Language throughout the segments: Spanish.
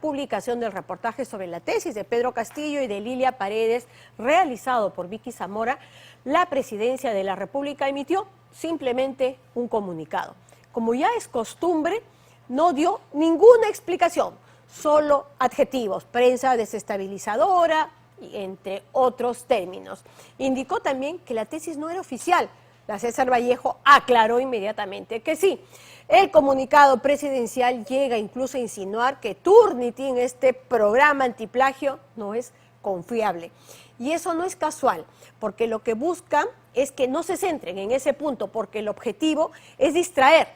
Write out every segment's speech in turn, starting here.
publicación del reportaje sobre la tesis de Pedro Castillo y de Lilia Paredes, realizado por Vicky Zamora, la Presidencia de la República emitió simplemente un comunicado. Como ya es costumbre, no dio ninguna explicación, solo adjetivos, prensa desestabilizadora, entre otros términos. Indicó también que la tesis no era oficial. La César Vallejo aclaró inmediatamente que sí. El comunicado presidencial llega incluso a insinuar que Turnitin, este programa antiplagio, no es confiable. Y eso no es casual, porque lo que buscan es que no se centren en ese punto, porque el objetivo es distraer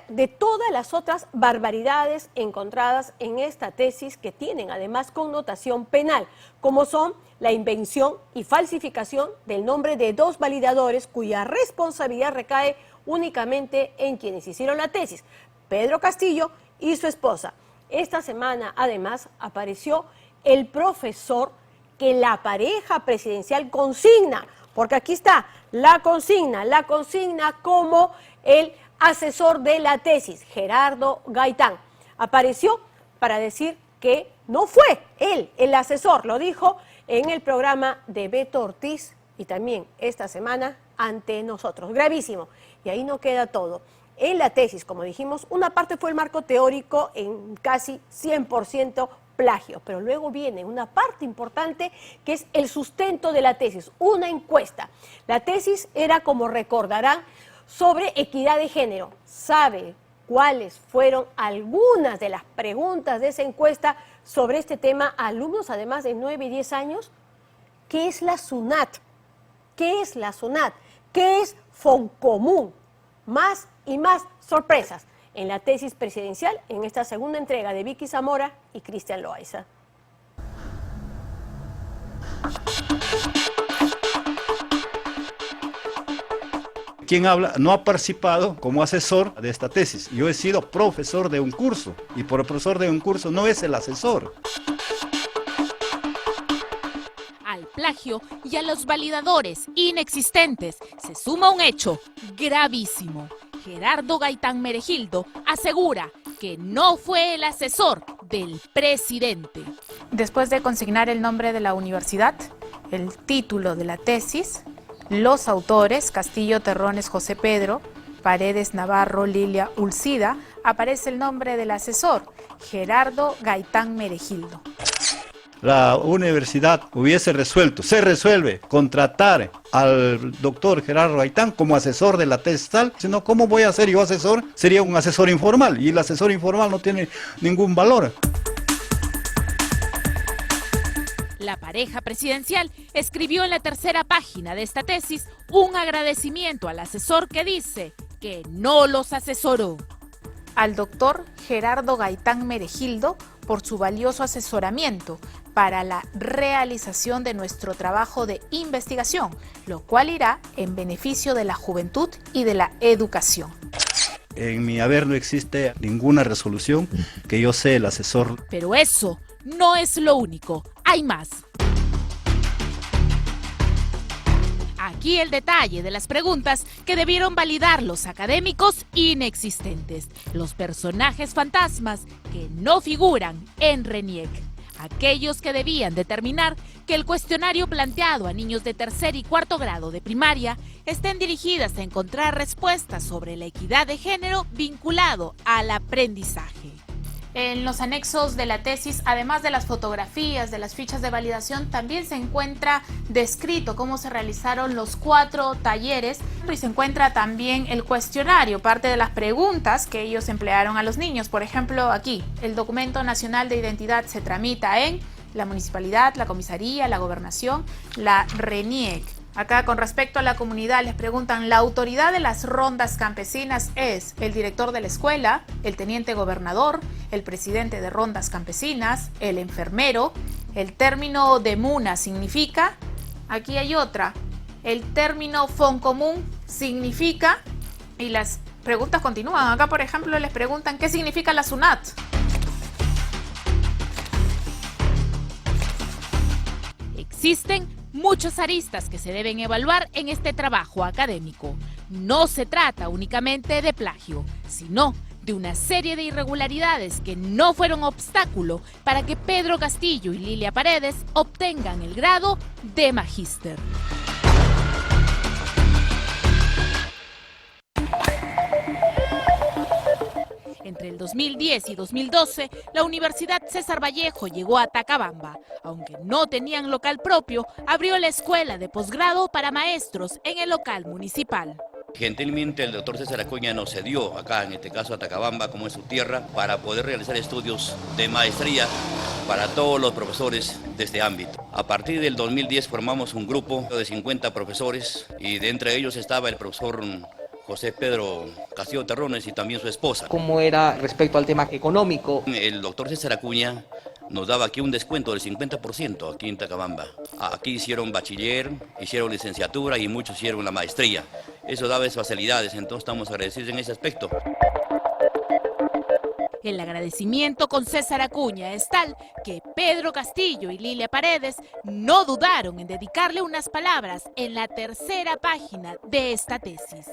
de todas las otras barbaridades encontradas en esta tesis que tienen además connotación penal, como son la invención y falsificación del nombre de 2 validadores cuya responsabilidad recae únicamente en quienes hicieron la tesis, Pedro Castillo y su esposa. Esta semana además apareció el profesor que la pareja presidencial consigna, porque aquí está la consigna como el asesor de la tesis, Gerardo Gaitán. Apareció para decir que no fue él el asesor, lo dijo en el programa de Beto Ortiz y también esta semana ante nosotros. Gravísimo. Y ahí no queda todo. En la tesis, como dijimos, una parte fue el marco teórico en casi 100% plagio, pero luego viene una parte importante que es el sustento de la tesis, una encuesta. La tesis era, como recordarán, sobre equidad de género. ¿Sabe cuáles fueron algunas de las preguntas de esa encuesta sobre este tema a alumnos además de 9 y 10 años? ¿Qué es la SUNAT? ¿Qué es la SUNAT? ¿Qué es Foncomún? Más y más sorpresas en la tesis presidencial en esta segunda entrega de Vicky Zamora y Cristian Loaiza. Quien habla no ha participado como asesor de esta tesis. Yo he sido profesor de un curso y por el profesor de un curso no es el asesor. Al plagio y a los validadores inexistentes se suma un hecho gravísimo. Gerardo Gaitán Meregildo asegura que no fue el asesor del presidente. Después de consignar el nombre de la universidad, el título de la tesis, los autores, Castillo Terrones José Pedro, Paredes Navarro Lilia Ulcida, aparece el nombre del asesor, Gerardo Gaitán Meregildo. La universidad se resuelve contratar al doctor Gerardo Gaitán como asesor de la tesis tal, sino ¿cómo voy a ser yo asesor? Sería un asesor informal y el asesor informal no tiene ningún valor. La pareja presidencial escribió en la tercera página de esta tesis un agradecimiento al asesor que dice que no los asesoró. Al doctor Gerardo Gaitán Meregildo por su valioso asesoramiento para la realización de nuestro trabajo de investigación, lo cual irá en beneficio de la juventud y de la educación. En mi haber no existe ninguna resolución que yo sea el asesor. Pero eso no es lo único, hay más. Aquí el detalle de las preguntas que debieron validar los académicos inexistentes, los personajes fantasmas que no figuran en RENIEC, aquellos que debían determinar que el cuestionario planteado a niños de tercer y cuarto grado de primaria estén dirigidas a encontrar respuestas sobre la equidad de género vinculado al aprendizaje. En los anexos de la tesis, además de las fotografías, de las fichas de validación, también se encuentra descrito cómo se realizaron los 4 talleres y se encuentra también el cuestionario, parte de las preguntas que ellos emplearon a los niños. Por ejemplo, aquí, el documento nacional de identidad se tramita en la municipalidad, la comisaría, la gobernación, la RENIEC. Acá, con respecto a la comunidad, les preguntan, ¿la autoridad de las rondas campesinas es el director de la escuela, el teniente gobernador, el presidente de rondas campesinas, el enfermero? El término de MUNA significa, aquí hay otra, el término Foncomún significa, y las preguntas continúan. Acá, por ejemplo, les preguntan, ¿qué significa la SUNAT? Existen muchas aristas que se deben evaluar en este trabajo académico. No se trata únicamente de plagio, sino de una serie de irregularidades que no fueron obstáculo para que Pedro Castillo y Lilia Paredes obtengan el grado de magíster. Entre el 2010 y 2012, la Universidad César Vallejo llegó a Tacabamba. Aunque no tenían local propio, abrió la escuela de posgrado para maestros en el local municipal. Gentilmente el doctor César Acuña nos cedió acá, en este caso a Tacabamba, como es su tierra, para poder realizar estudios de maestría para todos los profesores de este ámbito. A partir del 2010 formamos un grupo de 50 profesores y de entre ellos estaba el profesor José Pedro Castillo Terrones y también su esposa. ¿Cómo era respecto al tema económico? El doctor César Acuña nos daba aquí un descuento del 50% aquí en Tacabamba. Aquí hicieron bachiller, hicieron licenciatura y muchos hicieron la maestría. Eso daba esas facilidades, entonces estamos agradecidos en ese aspecto. El agradecimiento con César Acuña es tal que Pedro Castillo y Lilia Paredes no dudaron en dedicarle unas palabras en la tercera página de esta tesis.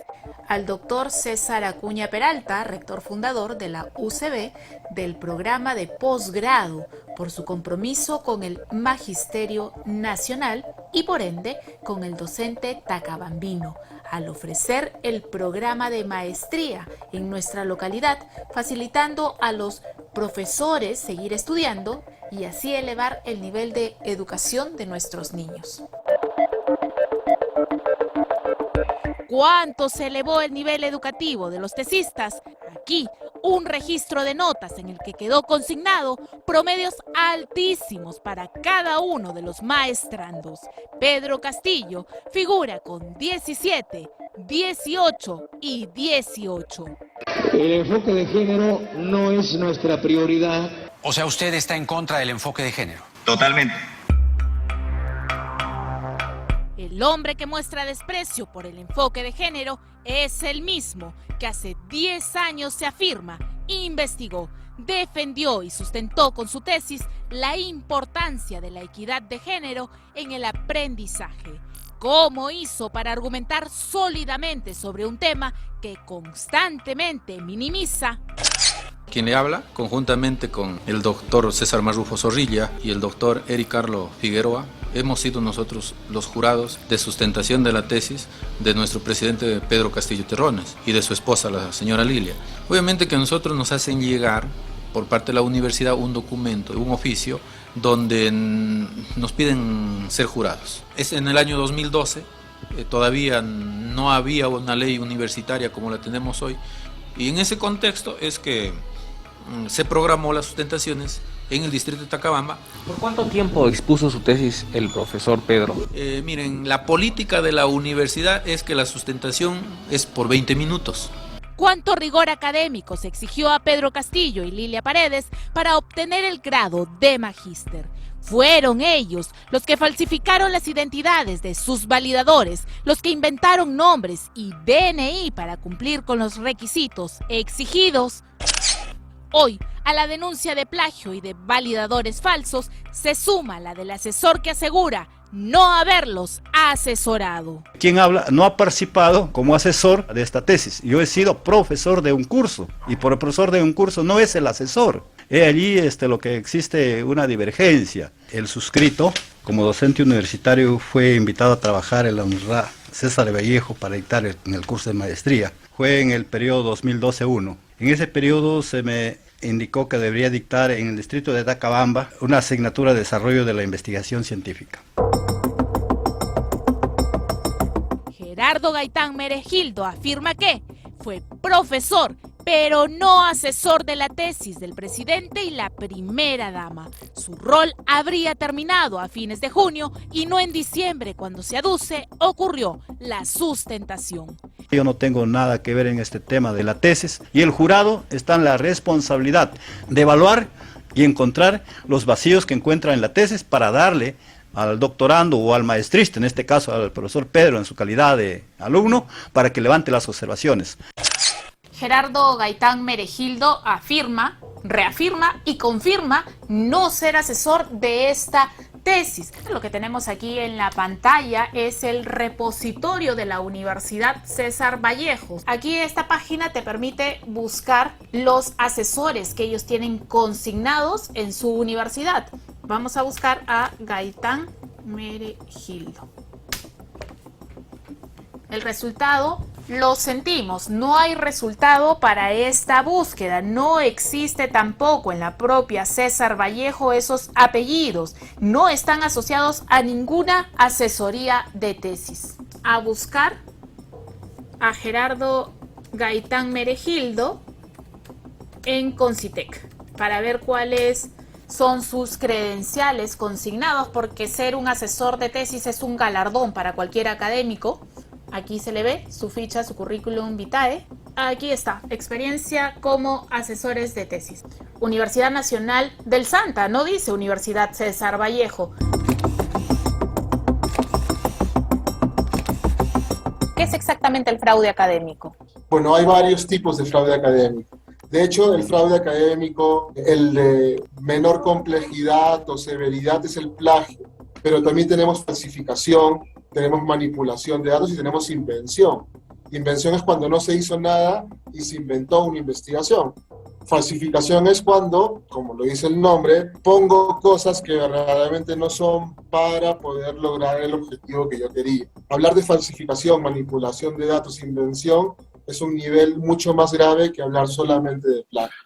Al doctor César Acuña Peralta, rector fundador de la UCB, del programa de posgrado, por su compromiso con el Magisterio Nacional y por ende con el docente tacabambino, al ofrecer el programa de maestría en nuestra localidad, facilitando a los profesores seguir estudiando y así elevar el nivel de educación de nuestros niños. ¿Cuánto se elevó el nivel educativo de los tesistas? Aquí, un registro de notas en el que quedó consignado promedios altísimos para cada uno de los maestrandos. Pedro Castillo figura con 17, 18 y 18. El enfoque de género no es nuestra prioridad. O sea, ¿usted está en contra del enfoque de género? Totalmente. El hombre que muestra desprecio por el enfoque de género es el mismo que hace 10 años se afirma, investigó, defendió y sustentó con su tesis la importancia de la equidad de género en el aprendizaje. ¿Cómo hizo para argumentar sólidamente sobre un tema que constantemente minimiza? Quien le habla, conjuntamente con el doctor César Marrufo Zorrilla y el doctor Eric Carlo Figueroa, hemos sido nosotros los jurados de sustentación de la tesis de nuestro presidente Pedro Castillo Terrones y de su esposa, la señora Lilia. Obviamente que a nosotros nos hacen llegar por parte de la universidad un documento, un oficio, donde nos piden ser jurados. Es en el año 2012, todavía no había una ley universitaria como la tenemos hoy, y en ese contexto es que se programó las sustentaciones en el distrito de Tacabamba. ¿Por cuánto tiempo expuso su tesis el profesor Pedro? Miren, la política de la universidad es que la sustentación es por 20 minutos. ¿Cuánto rigor académico se exigió a Pedro Castillo y Lilia Paredes para obtener el grado de magíster? Fueron ellos los que falsificaron las identidades de sus validadores, los que inventaron nombres y DNI para cumplir con los requisitos exigidos. Hoy, a la denuncia de plagio y de validadores falsos, se suma la del asesor que asegura no haberlos asesorado. Quien habla no ha participado como asesor de esta tesis. Yo he sido profesor de un curso y por profesor de un curso no es el asesor. Allí lo que existe una divergencia. El suscrito, como docente universitario, fue invitado a trabajar en la Universidad César Vallejo para dictar en el curso de maestría. Fue en el periodo 2012-1. En ese periodo se me indicó que debería dictar en el distrito de Tacabamba una asignatura de desarrollo de la investigación científica. Gerardo Gaitán Meregildo afirma que fue profesor, pero no asesor de la tesis del presidente y la primera dama. Su rol habría terminado a fines de junio y no en diciembre, cuando se aduce ocurrió la sustentación. Yo no tengo nada que ver en este tema de la tesis y el jurado está en la responsabilidad de evaluar y encontrar los vacíos que encuentra en la tesis para darle al doctorando o al maestrista, en este caso al profesor Pedro en su calidad de alumno, para que levante las observaciones. Gerardo Gaitán Meregildo afirma, reafirma y confirma no ser asesor de esta tesis. Lo que tenemos aquí en la pantalla es el repositorio de la Universidad César Vallejo. Aquí esta página te permite buscar los asesores que ellos tienen consignados en su universidad. Vamos a buscar a Gaitán Meregildo. El resultado lo sentimos, no hay resultado para esta búsqueda, no existe tampoco en la propia César Vallejo esos apellidos, no están asociados a ninguna asesoría de tesis. A buscar a Gerardo Gaitán Meregildo en Concitec para ver cuáles son sus credenciales consignados, porque ser un asesor de tesis es un galardón para cualquier académico. Aquí se le ve su ficha, su currículum vitae. Aquí está, experiencia como asesores de tesis. Universidad Nacional del Santa, no dice Universidad César Vallejo. ¿Qué es exactamente el fraude académico? Bueno, hay varios tipos de fraude académico. De hecho, el fraude académico, el de menor complejidad o severidad es el plagio, pero también tenemos falsificación, tenemos manipulación de datos y tenemos invención. Invención es cuando no se hizo nada y se inventó una investigación. Falsificación es cuando, como lo dice el nombre, pongo cosas que verdaderamente no son para poder lograr el objetivo que yo quería. Hablar de falsificación, manipulación de datos, invención, es un nivel mucho más grave que hablar solamente de plagio.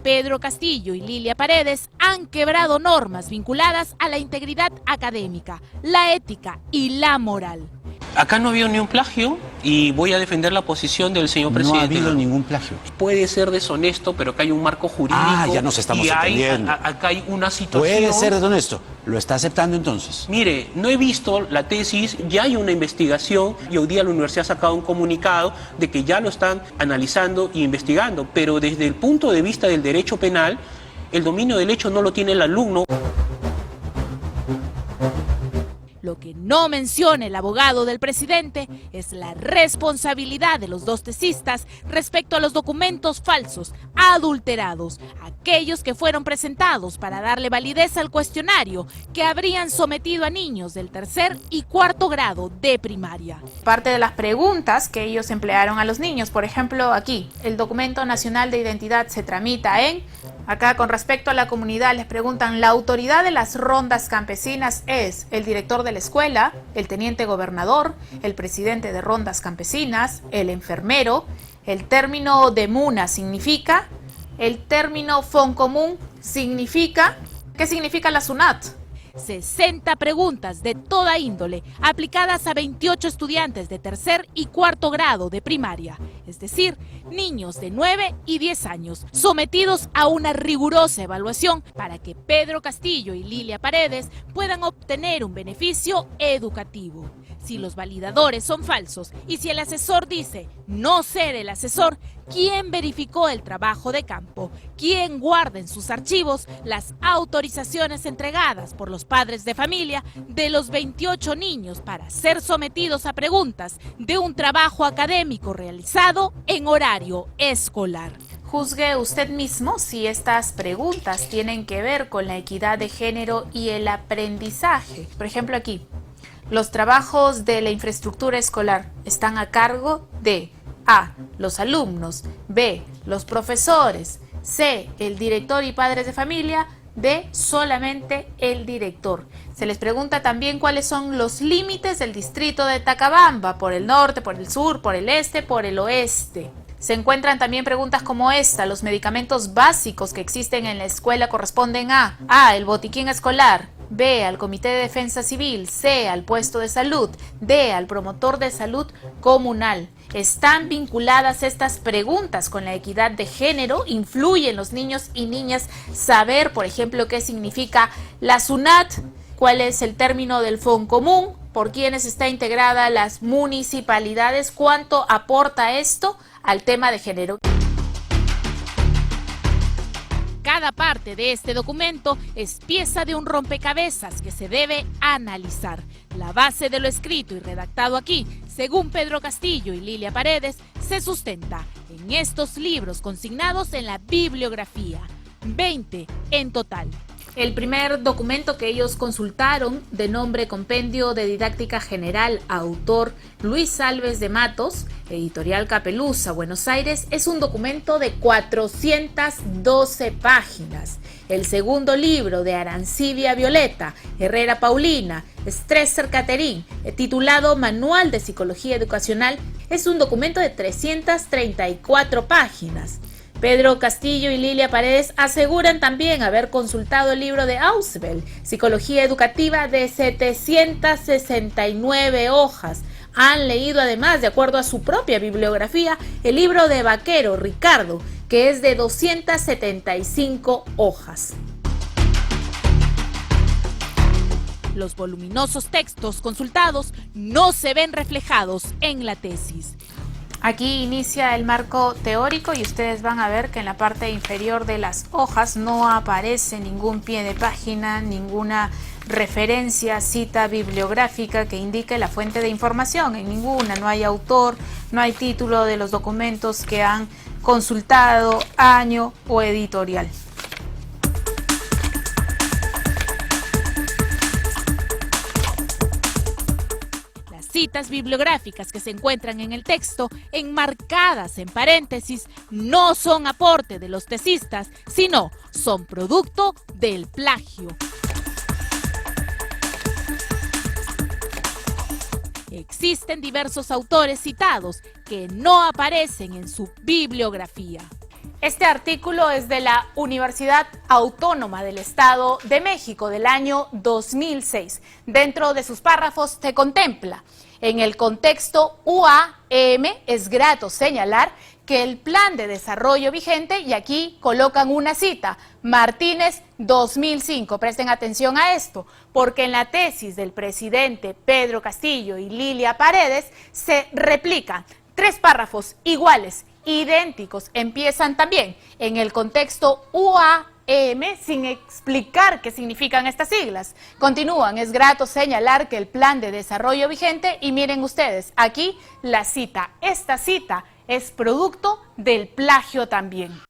Pedro Castillo y Lilia Paredes han quebrado normas vinculadas a la integridad académica, la ética y la moral. Acá no ha habido ni un plagio y voy a defender la posición del señor presidente. No ha habido ningún plagio. Puede ser deshonesto, pero acá hay un marco jurídico. Ya nos estamos entendiendo. Acá hay una situación... Puede ser deshonesto. ¿Lo está aceptando entonces? Mire, no he visto la tesis, ya hay una investigación y hoy día la universidad ha sacado un comunicado de que ya lo están analizando e investigando, pero desde el punto de vista del derecho penal, el dominio del hecho no lo tiene el alumno. Lo que no menciona el abogado del presidente es la responsabilidad de los dos tesistas respecto a los documentos falsos, adulterados, aquellos que fueron presentados para darle validez al cuestionario que habrían sometido a niños del 3er y 4º grado de primaria. Parte de las preguntas que ellos emplearon a los niños, por ejemplo aquí, el documento nacional de identidad se tramita en... Acá con respecto a la comunidad les preguntan, la autoridad de las rondas campesinas es el director de la escuela, el teniente gobernador, el presidente de rondas campesinas, el enfermero. El término de MUNA significa, el término FONCOMUN significa, ¿qué significa la SUNAT? 60 preguntas de toda índole aplicadas a 28 estudiantes de 3er y 4º grado de primaria, es decir, niños de 9 y 10 años, sometidos a una rigurosa evaluación para que Pedro Castillo y Lilia Paredes puedan obtener un beneficio educativo. Si los validadores son falsos y si el asesor dice no ser el asesor, ¿quién verificó el trabajo de campo? ¿Quién guarda en sus archivos las autorizaciones entregadas por los padres de familia de los 28 niños para ser sometidos a preguntas de un trabajo académico realizado en horario escolar? Juzgue usted mismo si estas preguntas tienen que ver con la equidad de género y el aprendizaje. Por ejemplo aquí, los trabajos de la infraestructura escolar están a cargo de A, los alumnos, B, los profesores, C, el director y padres de familia, D, solamente el director. Se les pregunta también cuáles son los límites del distrito de Tacabamba, por el norte, por el sur, por el este, por el oeste. Se encuentran también preguntas como esta, los medicamentos básicos que existen en la escuela corresponden a el botiquín escolar, B, al Comité de Defensa Civil, C, al puesto de salud, D, al promotor de salud comunal. ¿Están vinculadas estas preguntas con la equidad de género? ¿Influyen los niños y niñas saber, por ejemplo, qué significa la SUNAT? ¿Cuál es el término del FONCOMUN? ¿Por quiénes está integrada las municipalidades? ¿Cuánto aporta esto al tema de género? Cada parte de este documento es pieza de un rompecabezas que se debe analizar. La base de lo escrito y redactado aquí, según Pedro Castillo y Lilia Paredes, se sustenta en estos libros consignados en la bibliografía. 20 en total. El primer documento que ellos consultaron, de nombre Compendio de Didáctica General, autor Luis Alves de Matos, editorial Capeluza, Buenos Aires, es un documento de 412 páginas. El segundo libro de Arancibia Violeta, Herrera Paulina, Stresser Caterín, titulado Manual de Psicología Educacional, es un documento de 334 páginas. Pedro Castillo y Lilia Paredes aseguran también haber consultado el libro de Ausubel, Psicología Educativa, de 769 hojas. Han leído además, de acuerdo a su propia bibliografía, el libro de Vaquero, Ricardo, que es de 275 hojas. Los voluminosos textos consultados no se ven reflejados en la tesis. Aquí inicia el marco teórico y ustedes van a ver que en la parte inferior de las hojas no aparece ningún pie de página, ninguna referencia, cita bibliográfica que indique la fuente de información. En ninguna, no hay autor, no hay título de los documentos que han consultado, año o editorial. Citas bibliográficas que se encuentran en el texto, enmarcadas en paréntesis, no son aporte de los tesistas, sino son producto del plagio. Existen diversos autores citados que no aparecen en su bibliografía. Este artículo es de la Universidad Autónoma del Estado de México del año 2006. Dentro de sus párrafos se contempla: en el contexto UAM es grato señalar que el plan de desarrollo vigente, y aquí colocan una cita, Martínez 2005, presten atención a esto, porque en la tesis del presidente Pedro Castillo y Lilia Paredes se replican 3 párrafos iguales, idénticos, empiezan también en el contexto UAM sin explicar qué significan estas siglas. Continúan: es grato señalar que el plan de desarrollo vigente, y miren ustedes, aquí la cita, esta cita es producto del plagio también.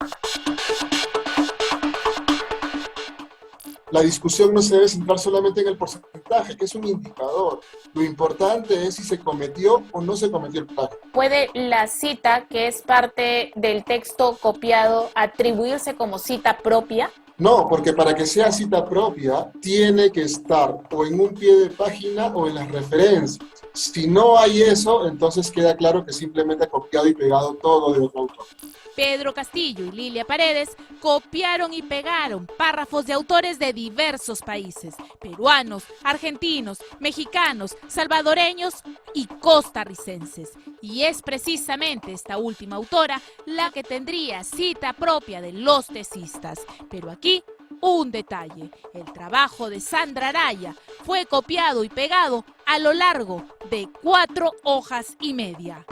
La discusión no se debe centrar solamente en el porcentaje, que es un indicador. Lo importante es si se cometió o no se cometió el plagio. ¿Puede la cita, que es parte del texto copiado, atribuirse como cita propia? No, porque para que sea cita propia, tiene que estar o en un pie de página o en las referencias. Si no hay eso, entonces queda claro que simplemente ha copiado y pegado todo de otro autor. Pedro Castillo y Lilia Paredes copiaron y pegaron párrafos de autores de diversos países: peruanos, argentinos, mexicanos, salvadoreños y costarricenses. Y es precisamente esta última autora la que tendría cita propia de los tesistas. Pero aquí un detalle: el trabajo de Sandra Araya fue copiado y pegado a lo largo de 4 hojas y media.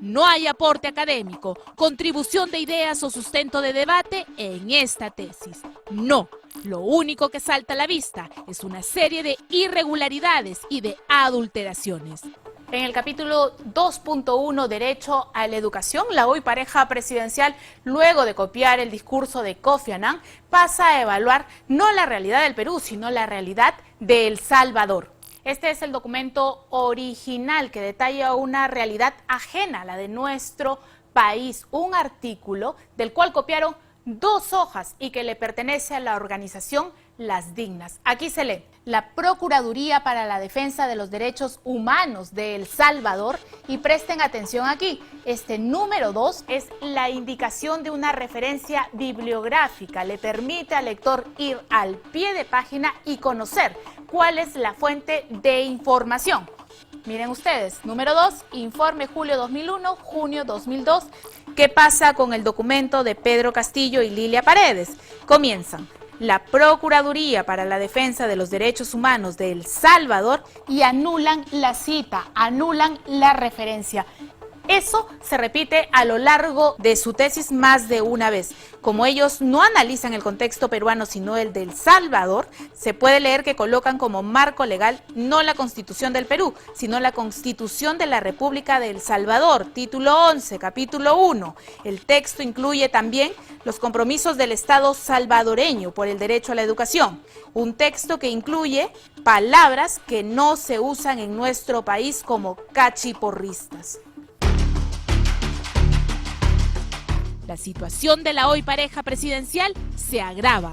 No hay aporte académico, contribución de ideas o sustento de debate en esta tesis. No, lo único que salta a la vista es una serie de irregularidades y de adulteraciones. En el capítulo 2.1, Derecho a la Educación, la hoy pareja presidencial, luego de copiar el discurso de Kofi Annan, pasa a evaluar no la realidad del Perú, sino la realidad de El Salvador. Este es el documento original que detalla una realidad ajena a la de nuestro país, un artículo del cual copiaron 2 hojas y que le pertenece a la organización Las Dignas. Aquí se lee: la Procuraduría para la Defensa de los Derechos Humanos de El Salvador, y presten atención aquí, este número 2 es la indicación de una referencia bibliográfica, le permite al lector ir al pie de página y conocer cuál es la fuente de información. Miren ustedes, número 2, informe julio 2001, junio 2002. ¿Qué pasa con el documento de Pedro Castillo y Lilia Paredes? Comienzan: la Procuraduría para la Defensa de los Derechos Humanos de El Salvador, y anulan la cita, anulan la referencia. Eso se repite a lo largo de su tesis más de una vez. Como ellos no analizan el contexto peruano, sino el de El Salvador, se puede leer que colocan como marco legal no la Constitución del Perú, sino la Constitución de la República de El Salvador, título 11, capítulo 1. El texto incluye también los compromisos del Estado salvadoreño por el derecho a la educación. Un texto que incluye palabras que no se usan en nuestro país como cachiporristas. La situación de la hoy pareja presidencial se agrava.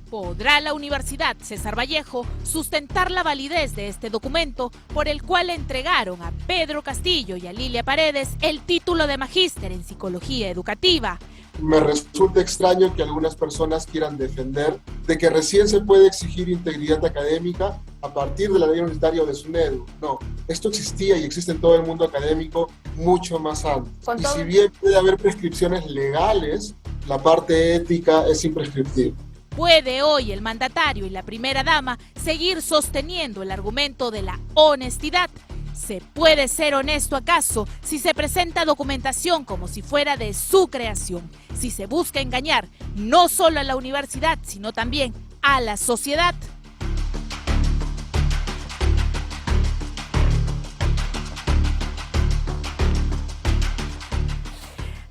¿Podrá la Universidad César Vallejo sustentar la validez de este documento por el cual le entregaron a Pedro Castillo y a Lilia Paredes el título de magíster en psicología educativa? Me resulta extraño que algunas personas quieran defender de que recién se puede exigir integridad académica a partir de la ley universitaria o de SUNEDU. No, esto existía y existe en todo el mundo académico mucho más antes. Y si bien puede haber prescripciones legales, la parte ética es imprescriptible. ¿Puede hoy el mandatario y la primera dama seguir sosteniendo el argumento de la honestidad? ¿Se puede ser honesto acaso si se presenta documentación como si fuera de su creación? Si se busca engañar no solo a la universidad, sino también a la sociedad.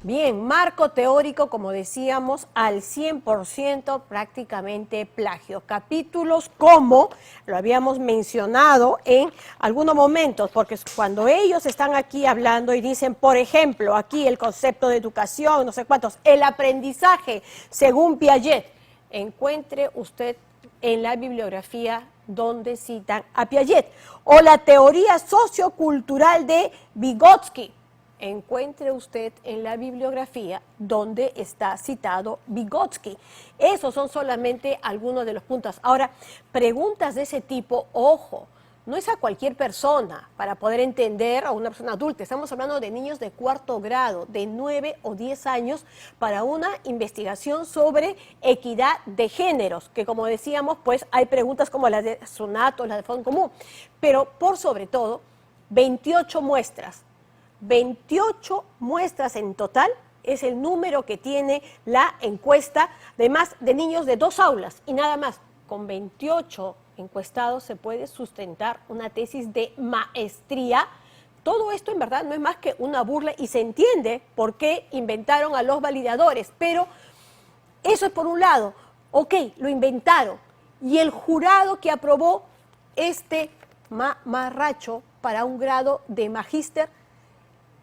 Bien, marco teórico, como decíamos, al 100% prácticamente plagio. Capítulos como, lo habíamos mencionado en algunos momentos, porque cuando ellos están aquí hablando y dicen, por ejemplo, aquí el concepto de educación, no sé cuántos, el aprendizaje según Piaget, encuentre usted en la bibliografía donde citan a Piaget, o la teoría sociocultural de Vygotsky. Encuentre usted en la bibliografía donde está citado Vygotsky. Esos son solamente algunos de los puntos. Ahora, preguntas de ese tipo, ojo, no es a cualquier persona para poder entender a una persona adulta. Estamos hablando de niños de 4º grado, de 9 o 10 años, para una investigación sobre equidad de géneros, que como decíamos, pues hay preguntas como las de SUNAT o las de Fondo Común, pero por sobre todo, 28 muestras. 28 muestras en total es el número que tiene la encuesta, además de niños de 2 aulas y nada más. Con 28 encuestados se puede sustentar una tesis de maestría. Todo esto en verdad no es más que una burla y se entiende por qué inventaron a los validadores, pero eso es por un lado. Ok, lo inventaron y el jurado que aprobó este mamarracho para un grado de magíster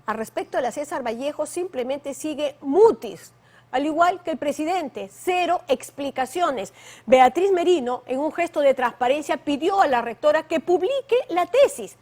al respecto de la César Vallejo simplemente sigue mutis, al igual que el presidente, 0 explicaciones. Beatriz Merino, en un gesto de transparencia, pidió a la rectora que publique la tesis.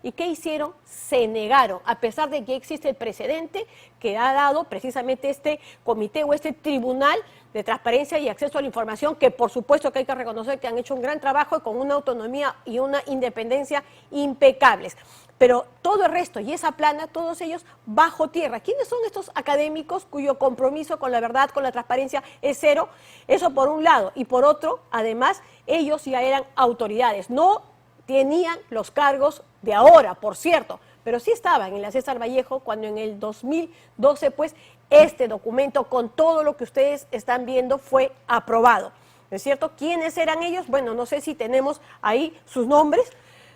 ¿Y qué hicieron? Se negaron, a pesar de que existe el precedente que ha dado precisamente este comité o este tribunal de transparencia y acceso a la información, que por supuesto que hay que reconocer que han hecho un gran trabajo y con una autonomía y una independencia impecables. Pero todo el resto y esa plana, todos ellos bajo tierra. ¿Quiénes son estos académicos cuyo compromiso con la verdad, con la transparencia es 0? Eso por un lado. Y por otro, además, ellos ya eran autoridades. No tenían los cargos de ahora, por cierto, pero sí estaban en la César Vallejo cuando en el 2012, pues, este documento con todo lo que ustedes están viendo fue aprobado. ¿No es cierto? ¿Quiénes eran ellos? Bueno, no sé si tenemos ahí sus nombres,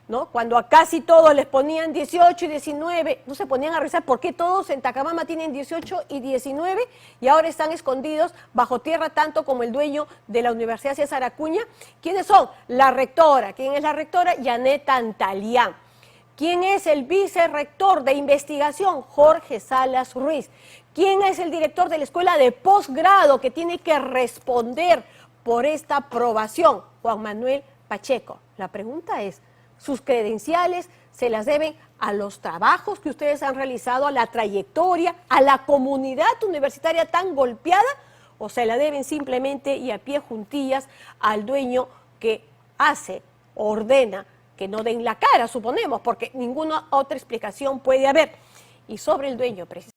¿no? Cuando a casi todos les ponían 18 y 19, no se ponían a revisar por qué todos en Tacabamba tienen 18 y 19 y ahora están escondidos bajo tierra tanto como el dueño de la Universidad César Acuña. ¿Quiénes son? La rectora. ¿Quién es la rectora? Janet Antalián. ¿Quién es el vicerrector de investigación? Jorge Salas Ruiz. ¿Quién es el director de la escuela de posgrado que tiene que responder por esta aprobación? Juan Manuel Pacheco. La pregunta es, ¿sus credenciales se las deben a los trabajos que ustedes han realizado, a la trayectoria, a la comunidad universitaria tan golpeada, o se la deben simplemente y a pie juntillas al dueño que hace, ordena que no den la cara, suponemos, porque ninguna otra explicación puede haber? Y sobre el dueño, precisamente.